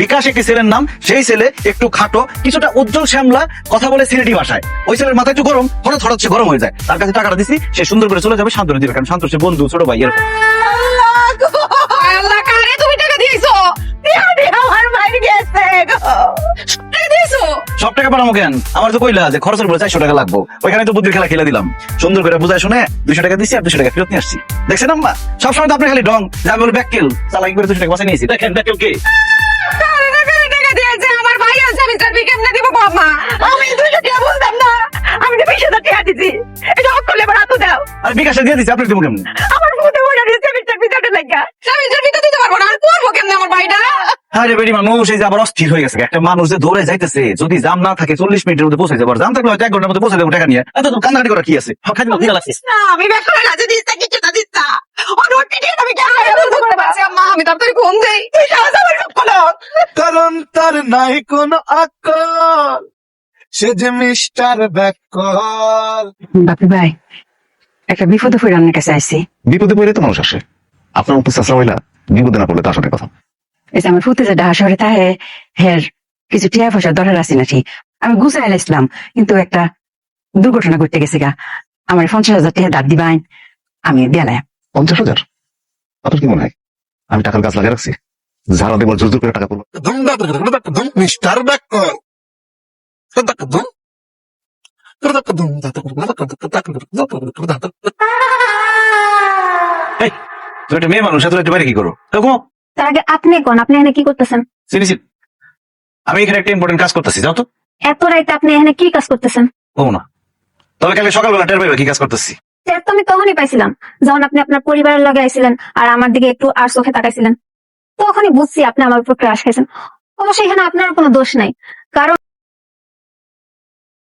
বিকাশ একটি ছেলের নাম, সেই ছেলে একটু খাটো, কিছুটা উজ্জ্বল শ্যামলা, কথা বলে সিলেটি ভাষায়। ওই ছেলের মাথা একটু গরম, হঠাৎ হঠাৎ সে গরম হয়ে যায়। তার কাছে টাকাটা দিছি, সে সুন্দর করে চলে যাবে, শান্তরে দিবে, কারণ শান্ত সে বন্ধু, ছোট ভাই এরকম। আল্লাহ, কারে তুমি টাকা দিয়েছো? আমার বাইরে গেছে টাকা দিয়েছো? সব টাকা পাঠাবো কেন? আমার তো কইলা যে খরচের উপরে 400 টাকা লাগবো, ওইখানে তো বুদ্ধির খেলা খেলে দিলাম। সুন্দর করে বুঝায় শুনে 200 টাকা দিচ্ছি আর 200 টাকা ফেরত নিয়ে আসছি। দেখছেন আম্মা, সবসময় তো আপনি খালি ডং, যা বলে ব্যাককেল, চালাকি করে 200 টাকা বাঁচিয়ে নিয়েছি। দেখেন ব্যাককেল কে? কারে টাকা দিয়েছে? আমার ভাই আছে, আমি তার কেমনে দিব বাবা? আমি 200 টাকা বলতাম না, আমি তো 20,000 টাকা দিছি। এটা অফ করলে এবার হাত দাও। আর বিকাশে দিয়ে দিচ্ছি, আপনি দেবো কেমন? আমার মুখে বলে দিয়েছে মিস্টার পিছাতে লাগা। স্বামীর ভিতর দিতে পারবো না, আর করবো কেমনে আমার ভাইটা? আরে বেড়ি মানুষ, এই যে আবার অস্থির হয়ে গেছে। একটা মানুষ যে দৌড়ে যাইতেছে, যদি জাম না থাকে 40 মিনিটের মধ্যে পৌঁছে যাবো, জাম থাকলে হয়তো 1 ঘন্টার মধ্যে পৌঁছে যাবো টাকা নিয়ে। এত তো কান্নাকাটি করা কি আছে? খালি দিতে লাগছিস। না, আমি ব্যাক করে না, যদি ইচ্ছা কিছু না দিচ্ছা ও নোট পিটিয়ে আমি কেন করে পাচ্ছি? আম্মা, আমি তাড়াতাড়ি ফোন দেই। তুই সাহস আমার সব খোলো। কারণ তার নাই কোনো আকল, সে যে মিস্টার ব্যাকল। বাপি ভাই, একটা বিপদে পড়ে আপনার কাছে আসছি। বিপদে পড়লে তো মানুষ আসে, আপনার উপর চাষা হইলা, বিপদে না পড়লে তো আসার কথা। এই যে আমার ফুটে যে ঢাকা শহরে তাহে হের কিছু টিয়া পয়সা দরকার আছে না, ঠিক আমি গুছাই লাইছিলাম, কিন্তু একটা দুর্ঘটনা ঘটতে গেছে গা। আমার 50,000 টাকা দাঁত দিবাইন, আমি দেলাই। 50,000? আপনার কি মনে হয় আমি টাকার গাছ লাগিয়ে রাখছি? যারা দেবো জোর জোর করে টাকা পড়বো। ধুম মিস্টার ব্যাকল। এই, তুই একটা মেয়ে মানুষ, এত রাতে বাইরে কি করো? ঘুমাও। তার আগে আপনি কোন, আপনি এখানে কি করতেছেন? চিনিস, আমি এখানে একটা ইম্পর্টেন্ট কাজ করতেছি, যাও তো। এত রাইতে আপনি এখানে কি কাজ করতেছেন? ও না, তবে কালকে সকালবেলা টের পাইবে কি কাজ করতেছি। টের তো আমি তখনই পাইছিলাম, যখন আপনি আপনার পরিবারের লগে আইছিলেন আর আমার দিকে একটু আর চোখে তাকাইছিলেন। তখনই বুঝছি আপনি আমার উপর ক্রাশ খাইছেন। অবশ্যই এখানে আপনার কোনো দোষ নাই, কারণ